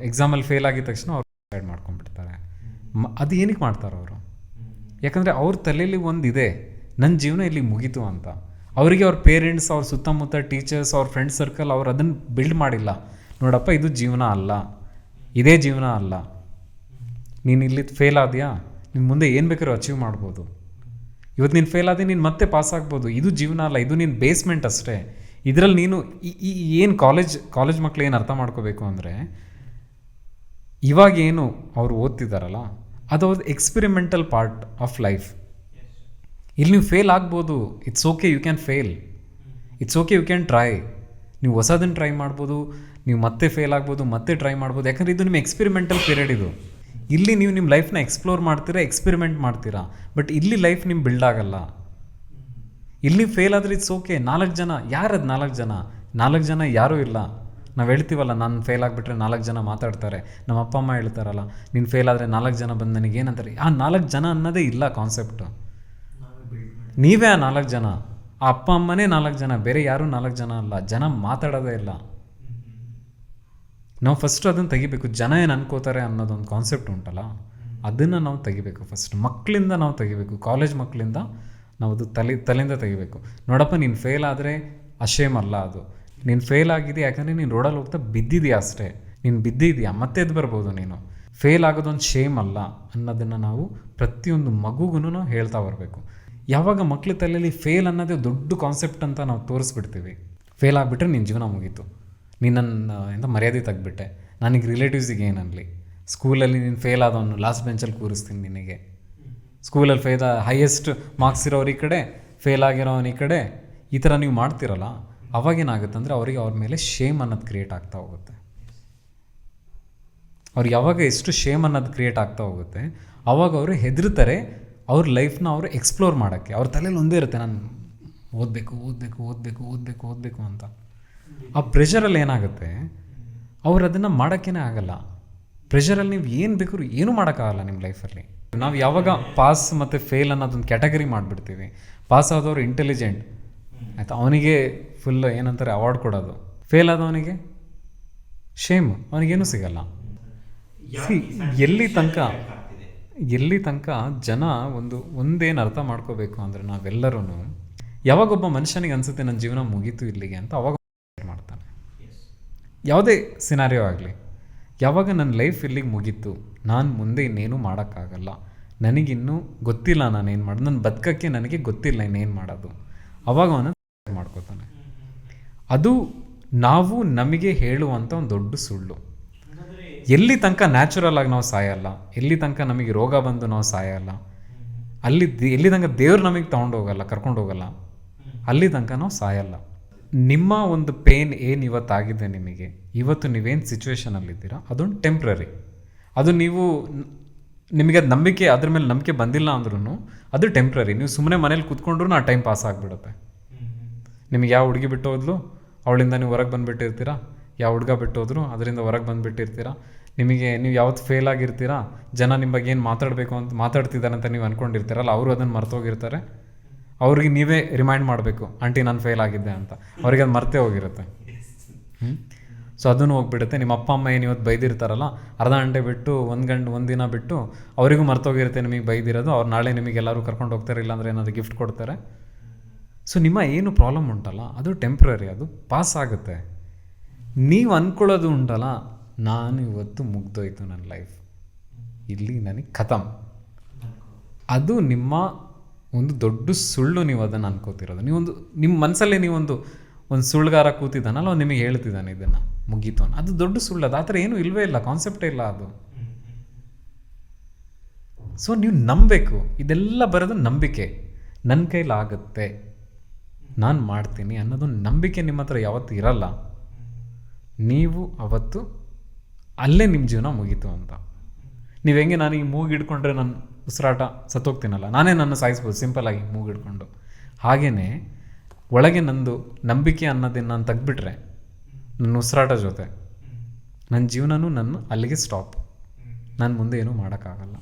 ಎಕ್ಸಾಮಲ್ಲಿ ಫೇಲ್ ಆಗಿದ ತಕ್ಷಣ ಅವ್ರು ಸೂಸೈಡ್ ಮಾಡ್ಕೊಂಡ್ಬಿಡ್ತಾರೆ. ಅದು ಏನಕ್ಕೆ ಮಾಡ್ತಾರೆ ಅವರು? ಯಾಕಂದರೆ ಅವ್ರ ತಲೆಯಲ್ಲಿ ಒಂದಿದೆ, ನನ್ನ ಜೀವನ ಇಲ್ಲಿ ಮುಗೀತು ಅಂತ. ಅವರಿಗೆ ಅವ್ರ ಪೇರೆಂಟ್ಸ್, ಅವ್ರ ಸುತ್ತಮುತ್ತ ಟೀಚರ್ಸ್, ಅವ್ರ ಫ್ರೆಂಡ್ ಸರ್ಕಲ್ ಅವ್ರು ಅದನ್ನು ಬಿಲ್ಡ್ ಮಾಡಿಲ್ಲ. ನೋಡಪ್ಪ, ಇದು ಜೀವನ ಅಲ್ಲ, ಇದೇ ಜೀವನ ಅಲ್ಲ, ನೀನು ಇಲ್ಲಿ ಫೇಲ್ ಆದ್ಯಾ, ನೀನು ಮುಂದೆ ಏನು ಬೇಕಾದ್ರೂ ಅಚೀವ್ ಮಾಡ್ಬೋದು. ಇವತ್ತು ನೀನು ಫೇಲ್ ಆದಿ ನೀನು ಮತ್ತೆ ಪಾಸ್ ಆಗ್ಬೋದು. ಇದು ಜೀವನ ಅಲ್ಲ, ಇದು ನೀನು ಬೇಸ್ಮೆಂಟ್ ಅಷ್ಟೇ. ಇದರಲ್ಲಿ ನೀನು ಏನು ಕಾಲೇಜ್ ಮಕ್ಕಳು ಏನು ಅರ್ಥ ಮಾಡ್ಕೋಬೇಕು ಅಂದರೆ, ಇವಾಗ ಏನು ಅವರು ಓದ್ತಿದ್ದಾರಲ್ಲ ಅದು ಅವ್ರದ್ದು ಎಕ್ಸ್ಪೆರಿಮೆಂಟಲ್ ಪಾರ್ಟ್ ಆಫ್ ಲೈಫ್. ಇಲ್ಲಿ ನೀವು ಫೇಲ್ ಆಗ್ಬೋದು, it's okay, you can fail, it's okay, you can try. ನೀವು ಹೊಸದನ್ನು ಟ್ರೈ ಮಾಡ್ಬೋದು, ನೀವು ಮತ್ತೆ ಫೇಲ್ ಆಗ್ಬೋದು, ಮತ್ತೆ ಟ್ರೈ ಮಾಡ್ಬೋದು. ಯಾಕಂದರೆ ಇದು ನಿಮ್ಮ ಎಕ್ಸ್ಪೆರಿಮೆಂಟಲ್ ಪೀರಿಯಡ್. ಇದು ಇಲ್ಲಿ ನೀವು ನಿಮ್ಮ ಲೈಫ್ನ ಎಕ್ಸ್ಪ್ಲೋರ್ ಮಾಡ್ತೀರಾ, ಎಕ್ಸ್ಪೆರಿಮೆಂಟ್ ಮಾಡ್ತೀರಾ. ಬಟ್ ಇಲ್ಲಿ ಲೈಫ್ ನಿಮ್ಮ ಬಿಲ್ಡ್ ಆಗಲ್ಲ. ಇಲ್ಲಿ ನೀವು ಫೇಲ್ ಆದರೆ ಇಟ್ಸ್ ಓಕೆ. 4 ಜನ, ಯಾರದು 4 ಜನ ಯಾರೂ ಇಲ್ಲ. ನಾವು ಹೇಳ್ತೀವಲ್ಲ, ನಾನು ಫೇಲ್ ಆಗಿಬಿಟ್ರೆ 4 ಜನ ಮಾತಾಡ್ತಾರೆ. ನಮ್ಮ ಅಪ್ಪ ಅಮ್ಮ ಹೇಳ್ತಾರಲ್ಲ, ನೀನು ಫೇಲ್ ಆದರೆ 4 ಜನ ಬಂದು ನನಗೆ ಏನಂತಾರೆ. ಆ 4 ಜನ ಅನ್ನೋದೇ ಇಲ್ಲ ಕಾನ್ಸೆಪ್ಟು. ನೀವೇ ಆ 4 ಜನ, ಆ ಅಪ್ಪ ಅಮ್ಮನೇ 4 ಜನ, ಬೇರೆ ಯಾರೂ 4 ಜನ ಅಲ್ಲ. ಜನ ಮಾತಾಡೋದೇ ಇಲ್ಲ. ನಾವು ಫಸ್ಟು ಅದನ್ನು ತೆಗಿಬೇಕು. ಜನ ಏನು ಅನ್ಕೋತಾರೆ ಅನ್ನೋದೊಂದು ಕಾನ್ಸೆಪ್ಟ್ ಉಂಟಲ್ಲ, ಅದನ್ನು ನಾವು ತೆಗಿಬೇಕು. ಫಸ್ಟ್ ಮಕ್ಕಳಿಂದ ನಾವು ತೆಗಿಬೇಕು. ಕಾಲೇಜ್ ಮಕ್ಕಳಿಂದ ನಾವು ಅದು ತಲೆಯಿಂದ ತೆಗಿಬೇಕು. ನೋಡಪ್ಪ, ನೀನು ಫೇಲ್ ಆದರೆ ಅಶೇಮ್ ಅಲ್ಲ ಅದು. ನೀನು ಫೇಲ್ ಆಗಿದೆಯಾ ಯಾಕಂದರೆ ನೀನು ರೋಡಲ್ಲಿ ಹೋಗ್ತಾ ಬಿದ್ದಿದೆಯಾ ಅಷ್ಟೇ. ನೀನು ಬಿದ್ದಿದೆಯಾ, ಮತ್ತೆ ಎದ್ದು ಬರ್ಬೋದು. ನೀನು ಫೇಲ್ ಆಗೋದೊಂದು ಶೇಮ್ ಅಲ್ಲ ಅನ್ನೋದನ್ನು ನಾವು ಪ್ರತಿಯೊಂದು ಮಗುಗೂ ನಾವು ಹೇಳ್ತಾ ಬರಬೇಕು. ಯಾವಾಗ ಮಕ್ಕಳ ತಲೆಯಲ್ಲಿ ಫೇಲ್ ಅನ್ನೋದೇ ದೊಡ್ಡ ಕಾನ್ಸೆಪ್ಟ್ ಅಂತ ನಾವು ತೋರಿಸ್ಬಿಡ್ತೀವಿ, ಫೇಲ್ ಆಗಿಬಿಟ್ರೆ ನಿನ್ನ ಜೀವನ ಮುಗೀತು, ನೀನು ನನ್ನ ಮರ್ಯಾದೆ ತೆಗ್ಬಿಟ್ಟೆ, ನನಗೆ ರಿಲೇಟಿವ್ಸಿಗೆ ಏನನ್ನಲಿ, ಸ್ಕೂಲಲ್ಲಿ ನೀನು ಫೇಲ್ ಆದವನು ಲಾಸ್ಟ್ ಬೆಂಚಲ್ಲಿ ಕೂರಿಸ್ತೀನಿ ನಿನಗೆ. ಸ್ಕೂಲಲ್ಲಿ ಹೈಯೆಸ್ಟ್ ಮಾರ್ಕ್ಸ್ ಇರೋರು ಈ ಕಡೆ, ಫೇಲ್ ಆಗಿರೋನು ಈ ಕಡೆ, ಈ ಥರ ನೀವು ಮಾಡ್ತಿರಲ್ಲ, ಅವಾಗೇನಾಗುತ್ತೆ ಅಂದರೆ ಅವರಿಗೆ ಅವ್ರ ಮೇಲೆ ಶೇಮ್ ಅನ್ನೋದು ಕ್ರಿಯೇಟ್ ಆಗ್ತಾ ಹೋಗುತ್ತೆ. ಅವ್ರಿಗೆ ಯಾವಾಗ ಎಷ್ಟು ಶೇಮ್ ಅನ್ನೋದು ಕ್ರಿಯೇಟ್ ಆಗ್ತಾ ಹೋಗುತ್ತೆ, ಆವಾಗ ಅವರು ಹೆದರ್ತಾರೆ ಅವ್ರ ಲೈಫ್ನ ಅವರು ಎಕ್ಸ್ಪ್ಲೋರ್ ಮಾಡೋಕ್ಕೆ. ಅವ್ರ ತಲೆಯಲ್ಲಿ ಒಂದೇ ಇರುತ್ತೆ, ನಾನು ಓದಬೇಕು ಅಂತ. ಆ ಪ್ರೆಷರಲ್ಲಿ ಏನಾಗುತ್ತೆ, ಅವ್ರು ಅದನ್ನು ಮಾಡೋಕ್ಕೇ ಆಗಲ್ಲ. ಪ್ರೆಷರಲ್ಲಿ ನೀವು ಏನು ಬೇಕಾದ್ರೂ ಏನೂ ಮಾಡೋಕ್ಕಾಗಲ್ಲ ನಿಮ್ಮ ಲೈಫಲ್ಲಿ. ನಾವು ಯಾವಾಗ ಪಾಸ್ ಮತ್ತು ಫೇಲ್ ಅನ್ನೋದೊಂದು ಕ್ಯಾಟಗರಿ ಮಾಡಿಬಿಡ್ತೀವಿ. ಪಾಸ್ ಆದವರು ಇಂಟೆಲಿಜೆಂಟ್ ಆಯಿತಾ, ಅವನಿಗೆ ಫುಲ್ ಏನಂತಾರೆ ಅವಾರ್ಡ್ ಕೊಡೋದು. ಫೇಲ್ ಆದವನಿಗೆ ಶೇಮ್, ಅವನಿಗೇನೂ ಸಿಗಲ್ಲ. ಎಲ್ಲಿ ತನಕ ಜನ ಒಂದೇನು ಅರ್ಥ ಮಾಡ್ಕೋಬೇಕು ಅಂದರೆ, ನಾವೆಲ್ಲರೂ ಯಾವಾಗೊಬ್ಬ ಮನುಷ್ಯನಿಗೆ ಅನಿಸುತ್ತೆ ನನ್ನ ಜೀವನ ಮುಗೀತು ಇಲ್ಲಿಗೆ ಅಂತ, ಅವಾಗ ಮಾಡ್ತಾನೆ. ಯಾವುದೇ ಸಿನಾರಿಯೋ ಆಗಲಿ, ಯಾವಾಗ ನನ್ನ ಲೈಫ್ ಇಲ್ಲಿಗೆ ಮುಗೀತು, ನಾನು ಮುಂದೆ ಇನ್ನೇನು ಮಾಡೋಕ್ಕಾಗಲ್ಲ, ನನಗಿನ್ನೂ ಗೊತ್ತಿಲ್ಲ ನಾನೇನು ಮಾಡೋದು, ನನ್ನ ಬದುಕಕ್ಕೆ ನನಗೆ ಗೊತ್ತಿಲ್ಲ ಇನ್ನೇನು ಮಾಡೋದು, ಅವಾಗ ಅವನು ಮಾಡ್ಕೋತಾನೆ. ಅದು ನಾವು ನಮಗೆ ಹೇಳುವಂಥ ಒಂದು ದೊಡ್ಡ ಸುಳ್ಳು. ಎಲ್ಲಿ ತನಕ ನ್ಯಾಚುರಲ್ ಆಗಿ ನಾವು ಸಾಯಲ್ಲ, ಎಲ್ಲಿ ತನಕ ನಮಗೆ ರೋಗ ಬಂದು ನಾವು ಸಾಯಲ್ಲ, ಎಲ್ಲಿ ತನಕ ದೇವ್ರು ನಮಗೆ ಕರ್ಕೊಂಡು ಹೋಗಲ್ಲ, ಅಲ್ಲಿ ತನಕ ನಾವು ಸಾಯಲ್ಲ. ನಿಮ್ಮ ಒಂದು ಪೇನ್ ಏನು ಇವತ್ತಾಗಿದೆ, ಇವತ್ತು ನೀವೇನು ಸಿಚುವೇಶನಲ್ಲಿದ್ದೀರಾ, ಅದೊಂದು ಟೆಂಪ್ರರಿ. ಅದು ನಿಮಗೆ ಅದು ನಂಬಿಕೆ, ಅದ್ರ ಮೇಲೆ ನಂಬಿಕೆ ಬಂದಿಲ್ಲ ಅಂದ್ರೂ ಅದು ಟೆಂಪ್ರರಿ. ನೀವು ಸುಮ್ಮನೆ ಮನೇಲಿ ಕೂತ್ಕೊಂಡ್ರೂ ಆ ಟೈಮ್ ಪಾಸ್ ಆಗಿಬಿಡುತ್ತೆ. ನಿಮಗೆ ಯಾವ ಹುಡುಗಿ ಬಿಟ್ಟು ಹೋದ್ಲು, ಅವಳಿಂದ ನೀವು ಹೊರಗೆ ಬಂದುಬಿಟ್ಟಿರ್ತೀರಾ. ಯಾವ ಹುಡುಗ ಬಿಟ್ಟು ಹೋದ್ರು, ಅದರಿಂದ ಹೊರಗೆ ಬಂದುಬಿಟ್ಟಿರ್ತೀರಾ. ನೀವು ಯಾವತ್ತು ಫೇಲ್ ಆಗಿರ್ತೀರಾ, ಜನ ನಿಮ್ಮ ಬಗ್ಗೆ ಏನು ಮಾತಾಡ್ತಿದ್ದಾರೆ ಅಂತ ನೀವು ಅಂದ್ಕೊಂಡಿರ್ತೀರಲ್ಲ, ಅವರು ಅದನ್ನು ಮರ್ತೋಗಿರ್ತಾರೆ. ಅವ್ರಿಗೆ ನೀವೇ ರಿಮೈಂಡ್ ಮಾಡಬೇಕು, ಆಂಟಿ ನಾನು ಫೇಲ್ ಆಗಿದ್ದೆ ಅಂತ. ಅವ್ರಿಗೆ ಅದು ಮರ್ತೇ ಹೋಗಿರುತ್ತೆ. ಸೊ ಅದನ್ನು ಹೋಗ್ಬಿಡುತ್ತೆ. ನಿಮ್ಮ ಅಪ್ಪ ಅಮ್ಮ ಏನು ಇವತ್ತು ಬೈದಿರ್ತಾರಲ್ಲ, ಅರ್ಧ ಗಂಟೆ ಬಿಟ್ಟು ಒಂದು ದಿನ ಬಿಟ್ಟು ಅವರಿಗೂ ಮರ್ತೋಗಿರುತ್ತೆ ನಿಮಗೆ ಬೈದಿರೋದು. ಅವ್ರು ನಾಳೆ ನಿಮಗೆಲ್ಲರೂ ಕರ್ಕೊಂಡು ಹೋಗ್ತಾರೆ, ಇಲ್ಲಾಂದರೆ ಏನಾದರೂ ಗಿಫ್ಟ್ ಕೊಡ್ತಾರೆ. ಸೊ ನಿಮ್ಮ ಏನು ಪ್ರಾಬ್ಲಮ್ ಉಂಟಲ್ಲ, ಅದು ಟೆಂಪ್ರರಿ, ಅದು ಪಾಸ್ ಆಗುತ್ತೆ. ನೀವು ಅಂದ್ಕೊಳ್ಳೋದು ಉಂಟಲ್ಲ, ನಾನು ಇವತ್ತು ಮುಗ್ದೋಯ್ತು ನನ್ನ ಲೈಫ್, ಇಲ್ಲಿ ನನಗೆ ಖತಮ್, ಅದು ನಿಮ್ಮ ಒಂದು ದೊಡ್ಡ ಸುಳ್ಳು. ನೀವು ಅದನ್ನು ಅನ್ಕೋತಿರೋದು. ನಿಮ್ಮ ಮನಸ್ಸಲ್ಲೇ ನೀವೊಂದು ಸುಳ್ಳುಗಾರ ಕೂತಿದ್ದಾನಲ್ಲ, ಅವ್ನು ನಿಮಗೆ ಹೇಳ್ತಿದ್ದಾನೆ ಇದನ್ನು ಮುಗೀತು, ಅದು ದೊಡ್ಡ ಸುಳ್ಳು. ಅದು ಆ ಥರ ಏನೂ ಇಲ್ಲವೇ ಇಲ್ಲ, ಕಾನ್ಸೆಪ್ಟೇ ಇಲ್ಲ ಅದು. ಸೊ ನೀವು ನಂಬಬೇಕು. ಇದೆಲ್ಲ ಬರೋದು ನಂಬಿಕೆ. ನನ್ನ ಕೈಲಾಗುತ್ತೆ, ನಾನು ಮಾಡ್ತೀನಿ ಅನ್ನೋದು ನಂಬಿಕೆ ನಿಮ್ಮ ಹತ್ರ ಯಾವತ್ತೂ ಇರಲ್ಲ. ನೀವು ಅವತ್ತು ಅಲ್ಲೇ ನಿಮ್ಮ ಜೀವನ ಮುಗೀತು ಅಂತ. ನೀವು ಹೆಂಗೆ ನಾನು ಈ ಮೂಗು ಹಿಡ್ಕೊಂಡ್ರೆ ನನ್ನ ಉಸಿರಾಟ ಸತ್ತೋಗ್ತೀನಲ್ಲ, ನಾನೇ ನನ್ನ ಸಾಯಿಸ್ಬೋದು ಸಿಂಪಲ್ಲಾಗಿ ಮೂಗು ಹಿಡ್ಕೊಂಡು. ಹಾಗೆಯೇ ಒಳಗೆ ನಂದು ನಂಬಿಕೆ ಅನ್ನೋದನ್ನು ನಾನು ತೆಗ್ದುಬಿಟ್ರೆ ನನ್ನ ಉಸಿರಾಟ ಜೊತೆ ನನ್ನ ಜೀವನನೂ ಅಲ್ಲಿಗೆ ಸ್ಟಾಪ್. ನಾನು ಮುಂದೆ ಏನೂ ಮಾಡೋಕ್ಕಾಗಲ್ಲ.